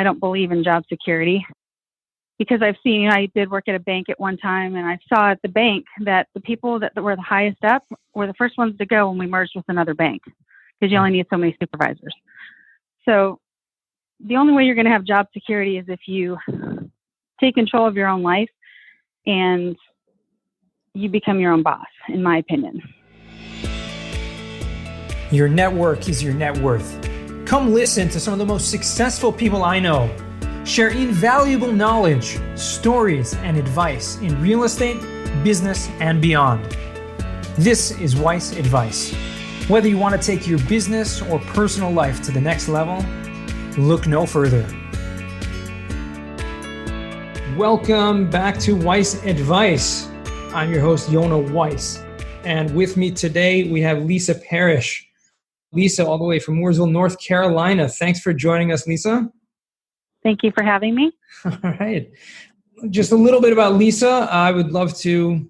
I don't believe in job security because I've seen, I did work at a bank at one time, and I saw at the bank that the people that were the highest up were the first ones to go when we merged with another bank because you only need so many supervisors. So the only way you're going to have job security is if you take control of your own life and you become your own boss, in my opinion. Your network is your net worth. Come listen to some of the most successful people I know share invaluable knowledge, stories, and advice in real estate, business, and beyond. This is Weiss Advice. Whether you want to take your business or personal life to the next level, look no further. Welcome back to Weiss Advice. I'm your host, Yona Weiss. And with me today, we have Lisa Parrish. Lisa, all the way from Mooresville, North Carolina. Thanks for joining us, Lisa. Thank you for having me. All right. Just a little bit about Lisa. I would love to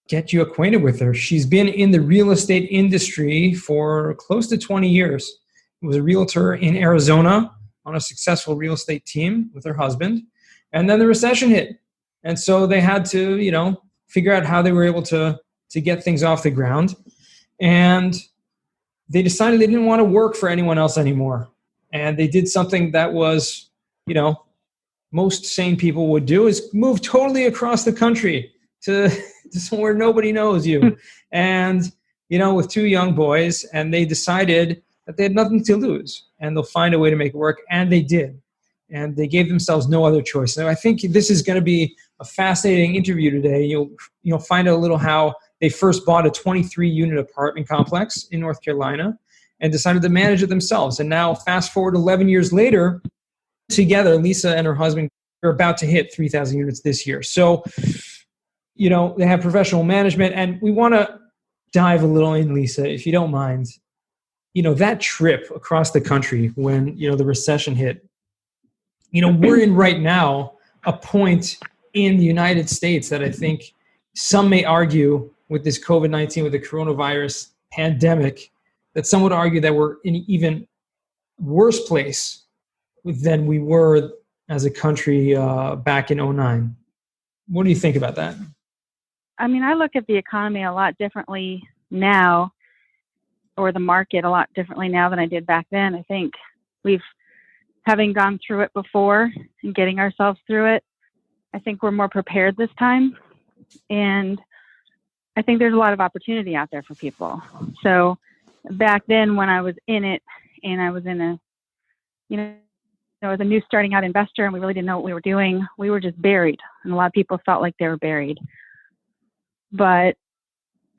get you acquainted with her. She's been in the real estate industry for close to 20 years. She was a realtor in Arizona on a successful real estate team with her husband. And then the recession hit. And so they had to, figure out how they were able to get things off the ground. And they decided they didn't want to work for anyone else anymore. And they did something that was, most sane people would do, is move totally across the country to somewhere nobody knows you. And, with two young boys, and they decided that they had nothing to lose and they'll find a way to make it work. And they did. And they gave themselves no other choice. So I think this is going to be a fascinating interview today. You'll find out a little how they first bought a 23-unit apartment complex in North Carolina and decided to manage it themselves. And now, fast forward 11 years later, together, Lisa and her husband are about to hit 3,000 units this year. So, they have professional management. And we want to dive a little in, Lisa, if you don't mind. That trip across the country when, the recession hit, we're in right now a point in the United States that I think some may argue with this COVID-19, with the coronavirus pandemic, that some would argue that we're in an even worse place than we were as a country back in 2009. What do you think about that? I mean, I look at the economy a lot differently now, or the market a lot differently now than I did back then. I think having gone through it before and getting ourselves through it, I think we're more prepared this time. And I think there's a lot of opportunity out there for people. So back then when I was in it and I was as a new starting out investor and we really didn't know what we were doing, we were just buried. And a lot of people felt like they were buried. But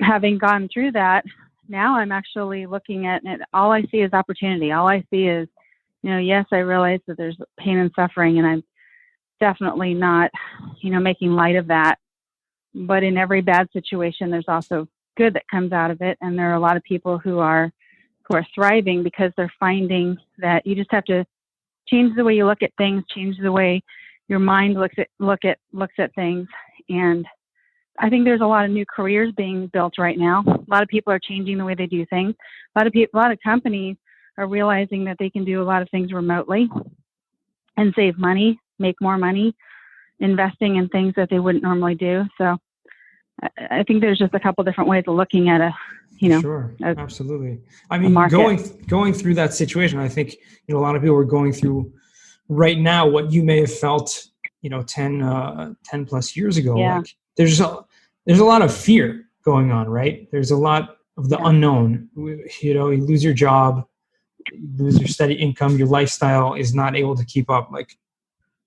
having gone through that, now I'm actually looking at it. All I see is opportunity. All I see is, yes, I realize that there's pain and suffering, and I'm definitely not, making light of that. But in every bad situation, there's also good that comes out of it. And there are a lot of people who are thriving because they're finding that you just have to change the way you look at things, change the way your mind looks at things. And I think there's a lot of new careers being built right now. A lot of people are changing the way they do things. A lot of companies are realizing that they can do a lot of things remotely and save money, make more money, investing in things that they wouldn't normally do. So I think there's just a couple different ways of looking at Sure, absolutely. I mean, going through that situation, I think, a lot of people are going through right now what you may have felt, 10 plus years ago. Yeah. Like there's a lot of fear going on, right? There's a lot of the unknown. You lose your job, you lose your steady income, your lifestyle is not able to keep up. Like,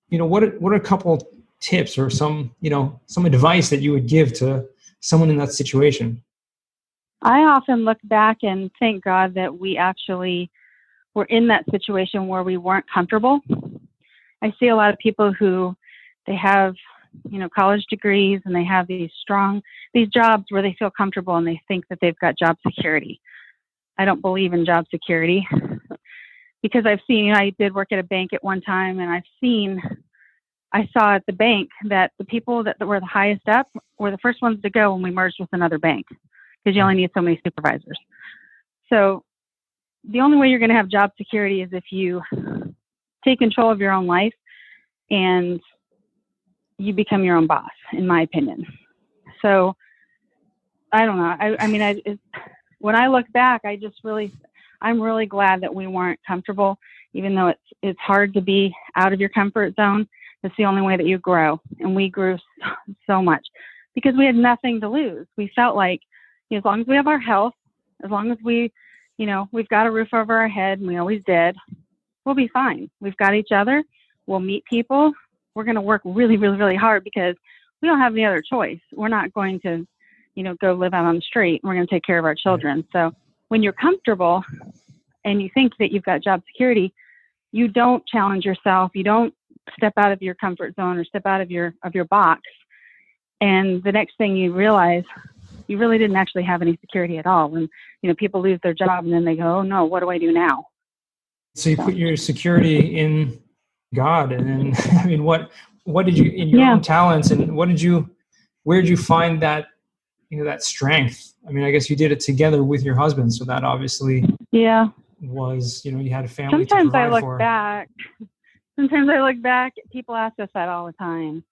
what are a couple tips or some advice that you would give to someone in that situation? I often look back and thank God that we actually were in that situation where we weren't comfortable. I see a lot of people who they have, college degrees and they have these jobs where they feel comfortable and they think that they've got job security. I don't believe in job security because I've seen, I did work at a bank at one time, and I saw at the bank that the people that were the highest up were the first ones to go when we merged with another bank because you only need so many supervisors. So the only way you're going to have job security is if you take control of your own life and you become your own boss, in my opinion. So I don't know. When I look back, I'm really glad that we weren't comfortable, even though it's hard to be out of your comfort zone. It's the only way that you grow. And we grew so much because we had nothing to lose. We felt like, as long as we have our health, as long as we've got a roof over our head, and we always did, we'll be fine. We've got each other. We'll meet people. We're going to work really, really, really hard because we don't have any other choice. We're not going to, go live out on the street. We're going to take care of our children. So when you're comfortable and you think that you've got job security, you don't challenge yourself. You don't step out of your comfort zone or step out of your box. And the next thing you realize, you really didn't actually have any security at all. And, people lose their job and then they go, oh no, what do I do now? So you put your security in God. And then, what did you, in your own talents, and where did you find that, that strength? I guess you did it together with your husband. So that obviously was, you had a family to provide for. Sometimes I look back, people ask us that all the time.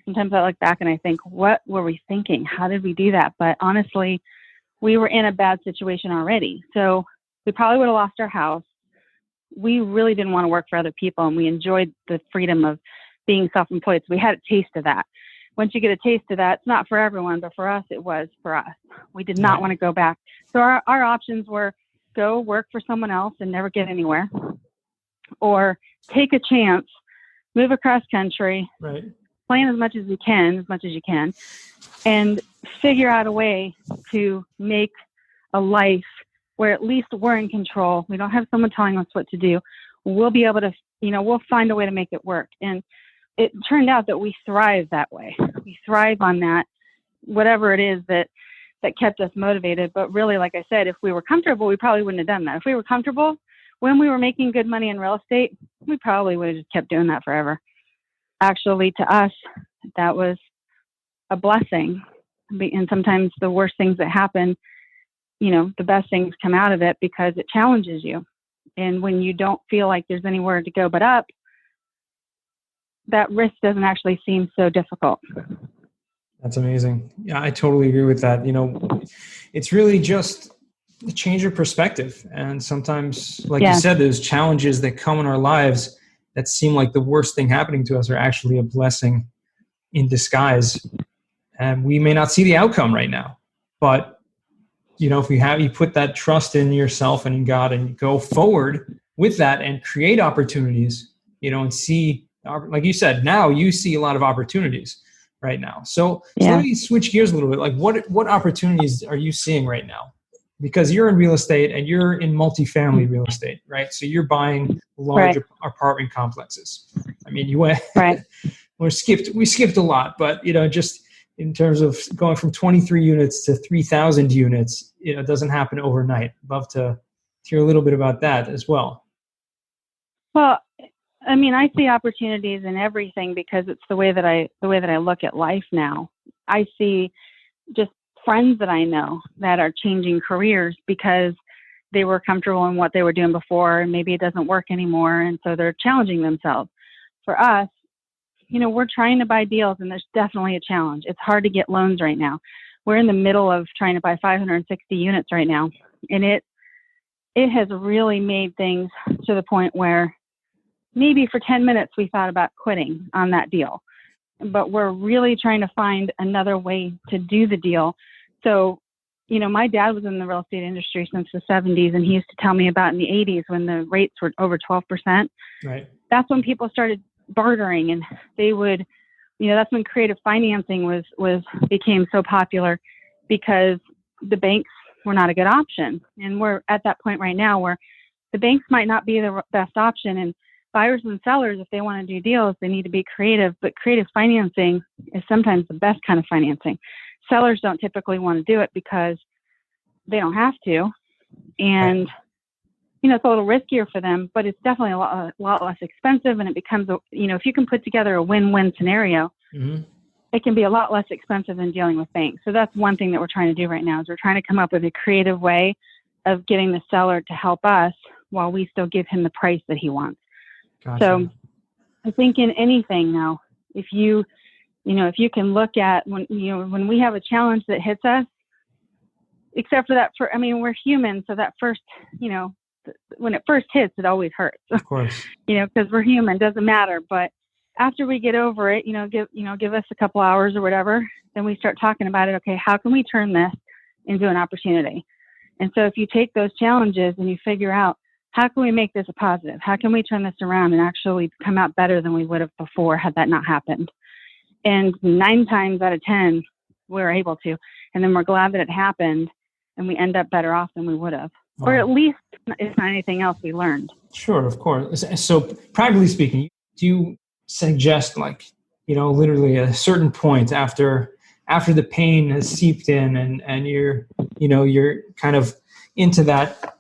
Sometimes I look back and I think, what were we thinking? How did we do that? But honestly, we were in a bad situation already. So we probably would have lost our house. We really didn't want to work for other people, and we enjoyed the freedom of being self-employed. So we had a taste of that. Once you get a taste of that, it's not for everyone, but for us, it was for us. We did not want to go back. So our options were go work for someone else and never get anywhere, or take a chance, move across country, plan as much as you can, and figure out a way to make a life where at least we're in control. We don't have someone telling us what to do. We'll be able to, we'll find a way to make it work. And it turned out that we thrive that way. We thrive on that, whatever it is that kept us motivated. But really, like I said, if we were comfortable, we probably wouldn't have done that. If we were comfortable when we were making good money in real estate, we probably would have just kept doing that forever. Actually, to us, that was a blessing. And sometimes the worst things that happen, the best things come out of it because it challenges you. And when you don't feel like there's anywhere to go but up, that risk doesn't actually seem so difficult. That's amazing. Yeah, I totally agree with that. It's really just a change of perspective. And sometimes, like you said, those challenges that come in our lives that seem like the worst thing happening to us are actually a blessing in disguise. And we may not see the outcome right now, but if you put that trust in yourself and in God and go forward with that and create opportunities, and see, like you said, now you see a lot of opportunities right now. So let me switch gears a little bit. Like what opportunities are you seeing right now? Because you're in real estate and you're in multifamily real estate, right? So you're buying large apartment complexes. You went, we skipped a lot, but just in terms of going from 23 units to 3,000 units, it doesn't happen overnight. Love to hear a little bit about that as well. Well, I see opportunities in everything because it's the way that I look at life now. I see just friends that I know that are changing careers because they were comfortable in what they were doing before, and maybe it doesn't work anymore, and so they're challenging themselves. For us, we're trying to buy deals, and there's definitely a challenge. It's hard to get loans right now. We're in the middle of trying to buy 560 units right now, and it has really made things to the point where maybe for 10 minutes we thought about quitting on that deal. But we're really trying to find another way to do the deal. So, my dad was in the real estate industry since the 70s, and he used to tell me about in the 80s when the rates were over 12%. Right. That's when people started bartering, and they would, that's when creative financing became so popular because the banks were not a good option. And we're at that point right now where the banks might not be the best option, and buyers and sellers, if they want to do deals, they need to be creative, but creative financing is sometimes the best kind of financing. Sellers don't typically want to do it because they don't have to. And, it's a little riskier for them, but it's definitely a lot less expensive. And it becomes, if you can put together a win-win scenario, it can be a lot less expensive than dealing with banks. So that's one thing that we're trying to do right now is we're trying to come up with a creative way of getting the seller to help us while we still give him the price that he wants. Gotcha. So I think in anything now, if you can look at when we have a challenge that hits us, except for that, we're human. So that first, when it first hits, it always hurts. Of course. Because we're human, doesn't matter. But after we get over it, give us a couple hours or whatever, then we start talking about it. Okay, how can we turn this into an opportunity? And so if you take those challenges and you figure out, how can we make this a positive? How can we turn this around and actually come out better than we would have before had that not happened? And 9 times out of 10, we're able to. And then we're glad that it happened, and we end up better off than we would have. Wow. Or at least, if not anything else, we learned. Sure, of course. So practically speaking, do you suggest literally a certain point after the pain has seeped in and you're kind of into that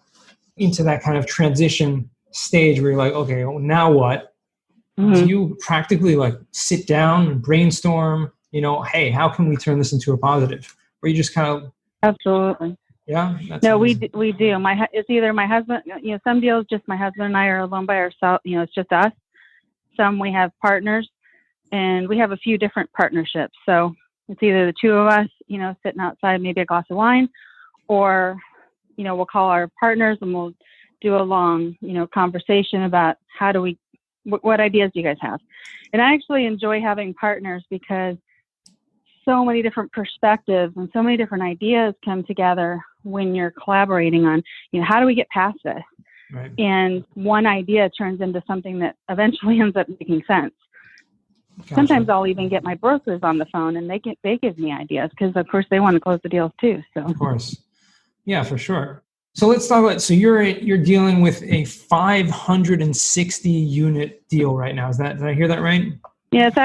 kind of transition stage where you're like, okay, well, now what? Mm-hmm. Do you practically sit down and brainstorm, hey, how can we turn this into a positive? Or you just kind of... Absolutely. Yeah. No, we do. It's either my husband, some deals just my husband and I are alone by ourselves, it's just us. Some we have partners, and we have a few different partnerships. So it's either the two of us, sitting outside, maybe a glass of wine, or, we'll call our partners and we'll do a long, conversation about what ideas do you guys have? And I actually enjoy having partners because so many different perspectives and so many different ideas come together when you're collaborating on, how do we get past this? Right. And one idea turns into something that eventually ends up making sense. Gotcha. Sometimes I'll even get my brokers on the phone and they give me ideas because of course they want to close the deals too. So of course. Yeah, for sure. So let's talk about, so you're dealing with a 560 unit deal right now. Did I hear that right? Yeah, it's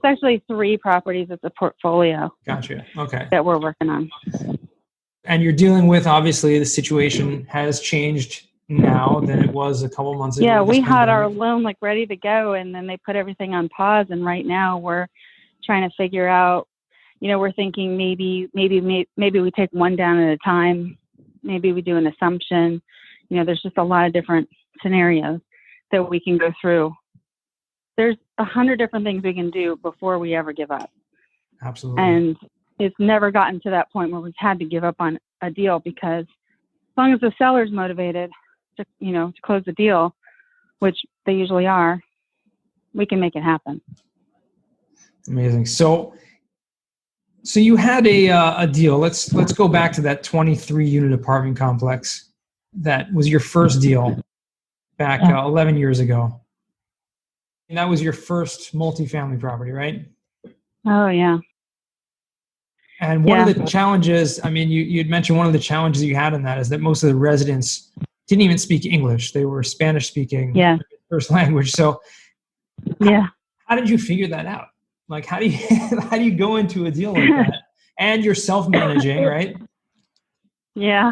actually 3 properties. It's a portfolio. Gotcha. Okay. That we're working on. And you're dealing with, obviously, the situation has changed now than it was a couple months ago. Yeah, we had our loan ready to go, and then they put everything on pause. And right now we're trying to figure out. We're thinking maybe we take one down at a time. Maybe we do an assumption. There's just a lot of different scenarios that we can go through. There's 100 different things we can do before we ever give up. Absolutely. And it's never gotten to that point where we've had to give up on a deal because as long as the seller's motivated to close the deal, which they usually are, we can make it happen. Amazing. So you had a deal. Let's go back to that 23 unit apartment complex. That was your first deal back 11 years ago. And that was your first multifamily property, right? Oh, yeah. And one of the challenges, you'd mentioned one of the challenges you had in that is that most of the residents didn't even speak English. They were Spanish speaking first language. So how did you figure that out? How do you go into a deal like that? And you're self-managing, right? Yeah.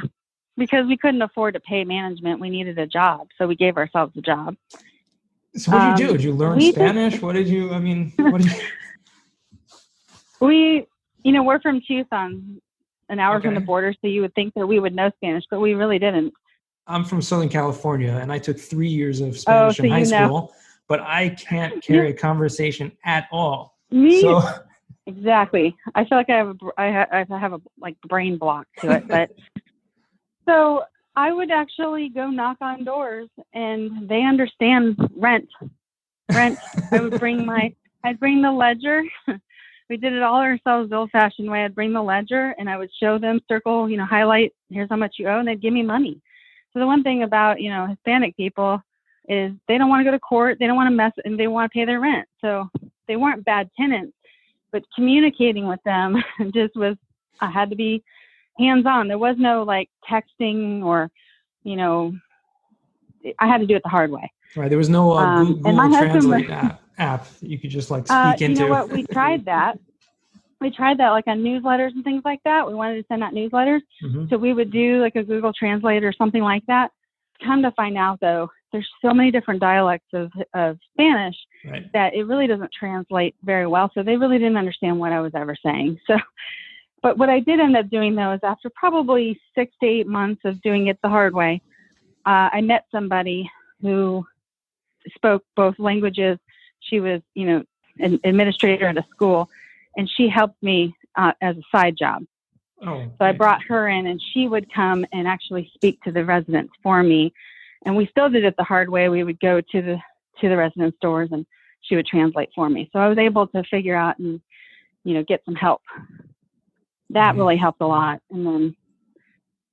Because we couldn't afford to pay management. We needed a job. So we gave ourselves a job. So what did you do? Did you learn Spanish? What did you? We're from Tucson, an hour from the border, so you would think that we would know Spanish, but we really didn't. I'm from Southern California, and I took 3 years of Spanish in high school, but I can't carry a conversation at all. Exactly. I feel like I have a brain block to it, but so I would actually go knock on doors, and they understand rent. I would I'd bring the ledger. We did it all ourselves, the old-fashioned way. I'd bring the ledger, and I would show them, circle, highlight, here's how much you owe, and they'd give me money. So the one thing about, Hispanic people is they don't want to go to court. They don't want to mess, and they want to pay their rent. So they weren't bad tenants, but communicating with them I had to be hands-on. There was no texting or, I had to do it the hard way. Right. There was no Google Translate app that you could just speak into. You know what? We tried that. On newsletters and things like that. We wanted to send out newsletters. Mm-hmm. So we would do a Google Translate or something like that. Come to find out, though, there's so many different dialects of Spanish that it really doesn't translate very well. So they really didn't understand what I was ever saying. So, but what I did end up doing, though, is after probably 6 to 8 months of doing it the hard way, I met somebody who spoke both languages. She was, an administrator at a school, and she helped me as a side job. Oh, so I brought her in, and she would come and actually speak to the residents for me. And we still did it the hard way. We would go to the resident stores, and she would translate for me. So I was able to figure out and, get some help. That really helped a lot. And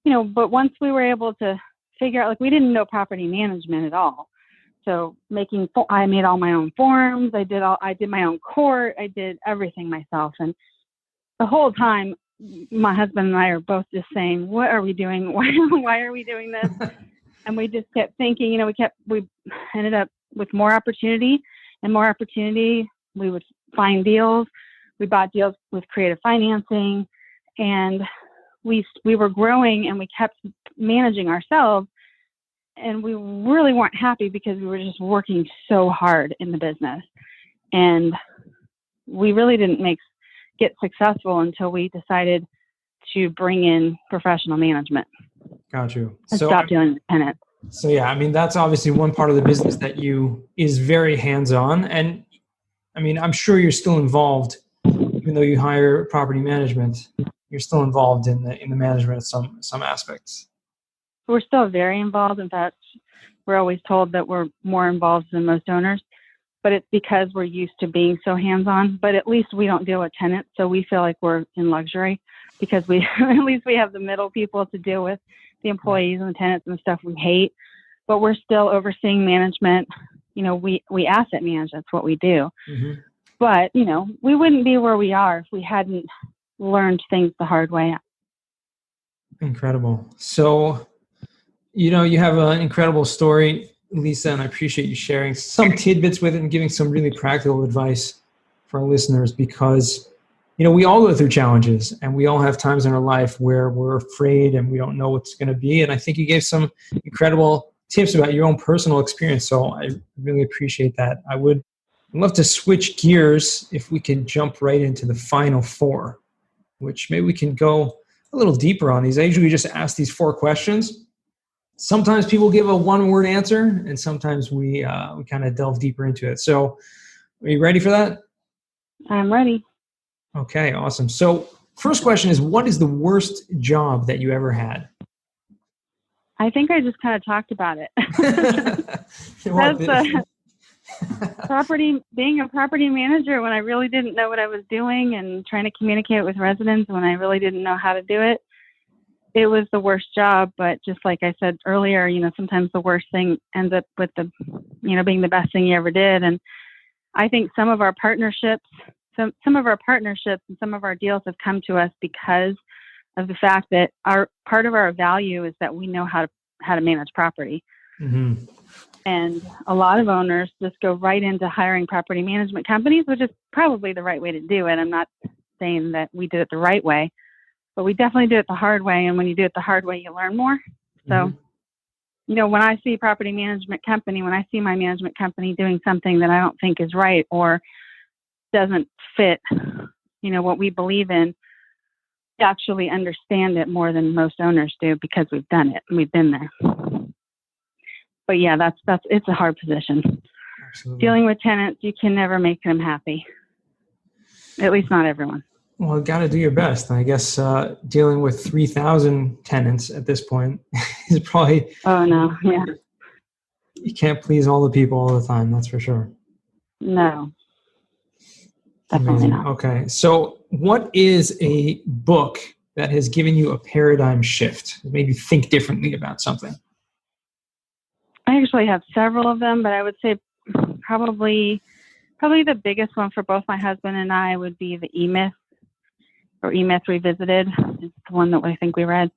then, but once we were able to figure out, like, we didn't know property management at all. So I made all my own forms. I did my own court. I did everything myself. And the whole time, my husband and I are both just saying, what are we doing? Why are we doing this? And we just kept thinking, we ended up with more opportunity and more opportunity. We would find deals. We bought deals with creative financing, and we were growing, and we kept managing ourselves. And we really weren't happy because we were just working so hard in the business. And we really didn't get successful until we decided to bring in professional management. Got you. And stop dealing with tenants. So yeah, I mean, that's obviously one part of the business that is very hands-on. And I mean, I'm sure you're still involved, even though you hire property management, you're still involved in the management of some aspects. We're still very involved. In fact, we're always told that we're more involved than most owners, but it's because we're used to being so hands-on. But at least we don't deal with tenants, so we feel like we're in luxury because at least we have the middle people to deal with the employees and the tenants and the stuff we hate. But we're still overseeing management. We asset manage. That's what we do. Mm-hmm. But, we wouldn't be where we are if we hadn't learned things the hard way. Incredible. So, you have an incredible story, Lisa, and I appreciate you sharing some tidbits with it and giving some really practical advice for our listeners because, we all go through challenges and we all have times in our life where we're afraid and we don't know what's going to be. And I think you gave some incredible tips about your own personal experience. So I really appreciate that. I would love to switch gears if we can jump right into the final four, which maybe we can go a little deeper on these. I usually just ask these 4 questions. Sometimes people give a one-word answer, and sometimes we kind of delve deeper into it. So are you ready for that? I'm ready. Okay, awesome. So first question is, what is the worst job that you ever had? I think I just kind of talked about it. That's being a property manager when I really didn't know what I was doing and trying to communicate with residents when I really didn't know how to do it. It was the worst job, but just like I said earlier, sometimes the worst thing ends up with being the best thing you ever did. And I think some of our partnerships and some of our deals have come to us because of the fact that part of our value is that we know how to manage property. Mm-hmm. And a lot of owners just go right into hiring property management companies, which is probably the right way to do it. I'm not saying that we did it the right way, but we definitely did it the hard way. And when you do it the hard way, you learn more. So, when I see my management company doing something that I don't think is right or doesn't fit, what we believe in, we actually understand it more than most owners do because we've done it and we've been there. But yeah, it's a hard position. Absolutely. Dealing with tenants, you can never make them happy. At least not everyone. Well, got to do your best. I guess dealing with 3,000 tenants at this point is probably... Oh, no. Yeah. You can't please all the people all the time. That's for sure. No. Definitely not. Okay. So what is a book that has given you a paradigm shift? Maybe think differently about something. I actually have several of them, but I would say probably the biggest one for both my husband and I would be the E-Myth or E-Myth Revisited. It's the one that I think we read.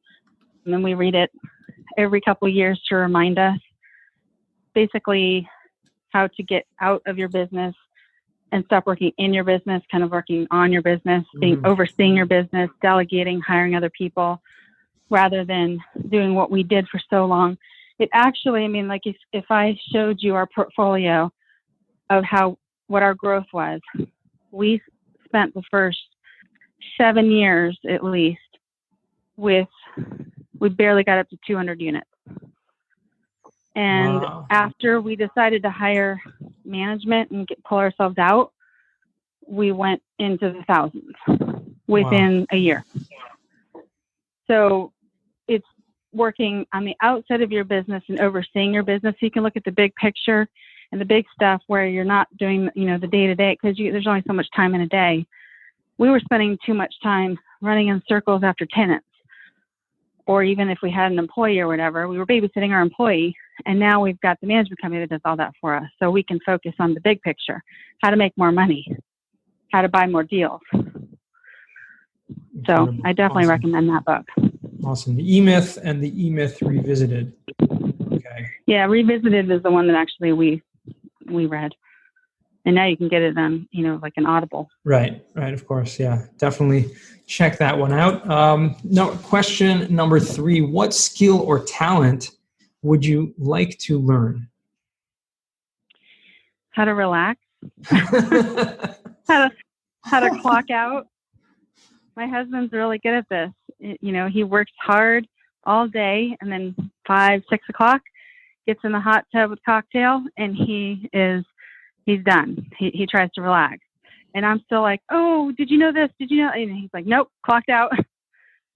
And then we read it every couple of years to remind us basically how to get out of your business and stop working in your business, kind of working on your business, overseeing your business, delegating, hiring other people, rather than doing what we did for so long. It actually, if I showed you our portfolio of what our growth was, we spent the first 7 years at least we barely got up to 200 units. And Wow. after we decided to hire management and pull ourselves out, we went into the thousands within a year. So it's working on the outside of your business and overseeing your business. So you can look at the big picture and the big stuff where you're not doing, the day-to-day, because there's only so much time in a day. We were spending too much time running in circles after tenants. Or even if we had an employee or whatever, we were babysitting our employee. And now we've got the management company that does all that for us. So we can focus on the big picture, how to make more money, how to buy more deals. So I definitely recommend that book. Awesome. The E-Myth and the E-Myth Revisited. Okay. Yeah, Revisited is the one that actually we read. And now you can get it on, like an Audible. Right, of course. Yeah, definitely check that one out. Now, question number 3, what skill or talent would you like to learn? How to relax. how to clock out. My husband's really good at this. He works hard all day, and then 5, 6 o'clock, gets in the hot tub with cocktail, and he's done. He tries to relax. And I'm still like, oh, did you know this? Did you know? And he's like, nope, clocked out.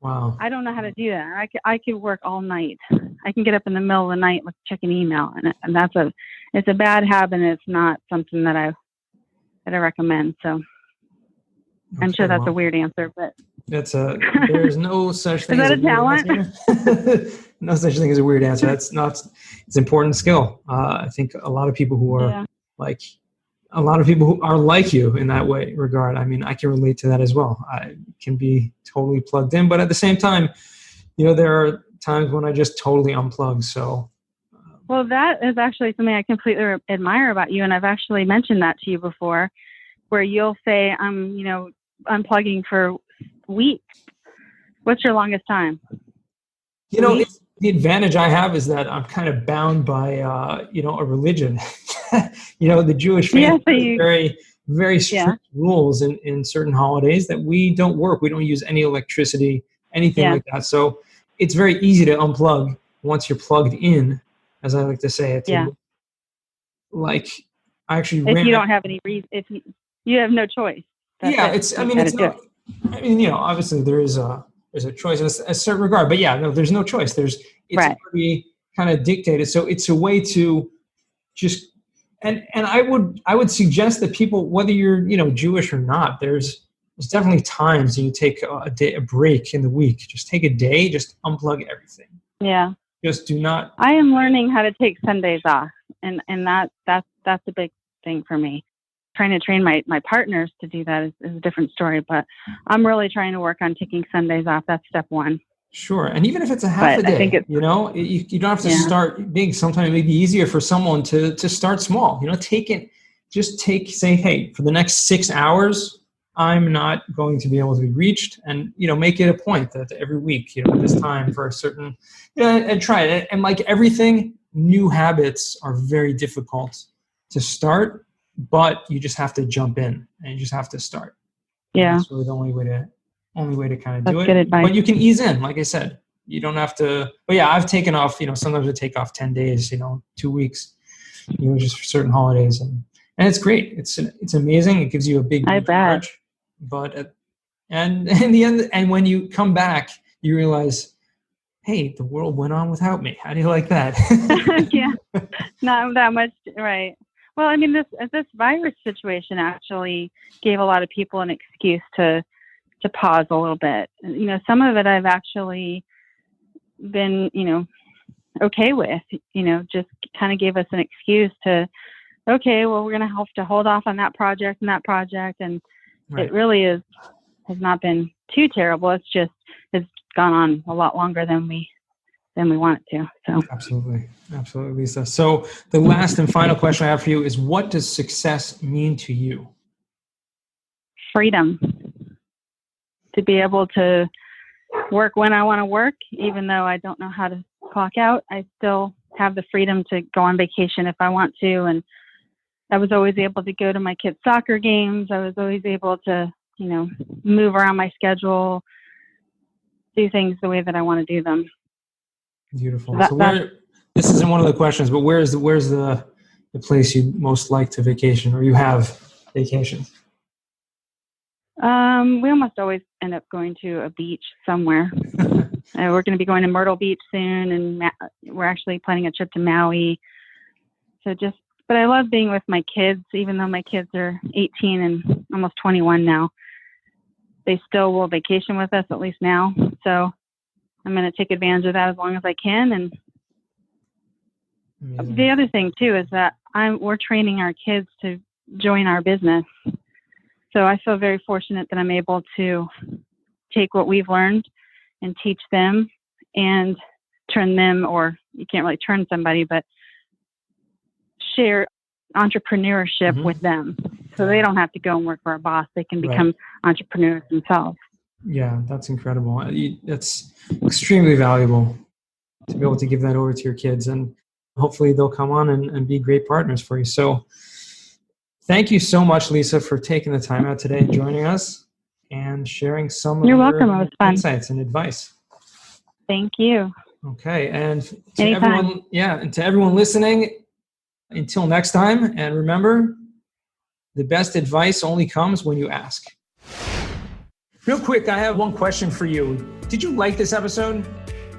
Wow. I don't know how to do that. I could work all night. I can get up in the middle of the night, check an email, and it's a bad habit, and it's not something that I recommend. So Okay, I'm sure that's a weird answer, but there's no such thing is that as a talent? No such thing as a weird answer. It's an important skill. I think a lot of people who are like you in that regard. I mean, I can relate to that as well. I can be totally plugged in, but at the same time, there are times when I just totally unplug. So, well, that is actually something I completely admire about you, and I've actually mentioned that to you before, where you'll say, I'm unplugging for weeks. What's your longest time? The advantage I have is that I'm kind of bound by, a religion. The Jewish faith has very, very strict rules in certain holidays that we don't work. We don't use any electricity, anything like that. So it's very easy to unplug once you're plugged in, as I like to say it. Like, I actually if you don't have any reason, if you have no choice. Obviously there's a choice in a certain regard, but there's no choice. It's already kind of dictated. So it's a way to just, and I would suggest that people, whether you're, Jewish or not, there's definitely times you take a break in the week. Just take a day, just unplug everything. Yeah. Just do not. I am learning how to take Sundays off, and that's a big thing for me. Trying to train my partners to do that is a different story, but I'm really trying to work on taking Sundays off. That's step 1. Sure. And even if it's a half a day, you don't have to start big. Sometimes it may be easier for someone to start small, say, hey, for the next 6 hours, I'm not going to be able to be reached, and, make it a point that every week, this time for a certain, and try it. And like everything, new habits are very difficult to start, but you just have to jump in and you just have to start. Yeah. That's really the only way to kind of That's do it. Good advice. But you can ease in, like I said. You don't have to. But I've taken off. Sometimes I take off 10 days. 2 weeks. Just for certain holidays, and it's great. It's amazing. It gives you a big recharge. But and in the end, and when you come back, you realize, hey, the world went on without me. How do you like that? Yeah, not that much, right? Well, I mean, this virus situation actually gave a lot of people an excuse to pause a little bit. Some of it I've actually been, okay with. Just kind of gave us an excuse to, okay, well, we're going to have to hold off on that project, and it really has not been too terrible. It's just it's gone on a lot longer than we want it to. So absolutely, Lisa. So the last and final question I have for you is, what does success mean to you? Freedom. To be able to work when I want to work, even though I don't know how to clock out, I still have the freedom to go on vacation if I want to. And I was always able to go to my kids' soccer games. I was always able to, move around my schedule, do things the way that I want to do them. Beautiful. So This isn't one of the questions, but where's the place you most like to vacation, or you have vacations? We almost always end up going to a beach somewhere. We're going to be going to Myrtle Beach soon, and we're actually planning a trip to Maui. But I love being with my kids, even though my kids are 18 and almost 21 now. They still will vacation with us, at least now. So I'm going to take advantage of that as long as I can. And Amazing. The other thing too is that we're training our kids to join our business. So I feel very fortunate that I'm able to take what we've learned and teach them and turn them, or you can't really turn somebody, but share entrepreneurship with them. So they don't have to go and work for a boss. They can become entrepreneurs themselves. Yeah, that's incredible. That's extremely valuable to be able to give that over to your kids, and hopefully they'll come on and be great partners for you. So thank you so much, Lisa, for taking the time out today and joining us and sharing some of welcome. It was fun. Insights and advice. Thank you. Okay. And to everyone listening, until next time, and remember, the best advice only comes when you ask. Real quick, I have one question for you. Did you like this episode?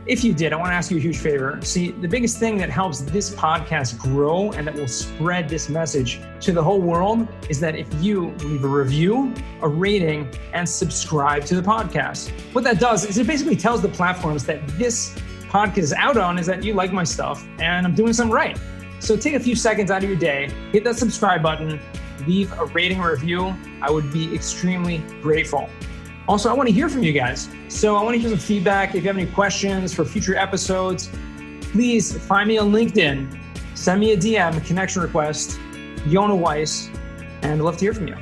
If you did, I want to ask you a huge favor. See, the biggest thing that helps this podcast grow and that will spread this message to the whole world is that if you leave a review, a rating, and subscribe to the podcast. What that does is it basically tells the platforms that this podcast is out on is that you like my stuff and I'm doing something right. So take a few seconds out of your day, hit that subscribe button, leave a rating or review. I would be extremely grateful. Also, I want to hear from you guys. So I want to hear some feedback. If you have any questions for future episodes, please find me on LinkedIn. Send me a DM, a connection request, Yona Weiss, and I'd love to hear from you.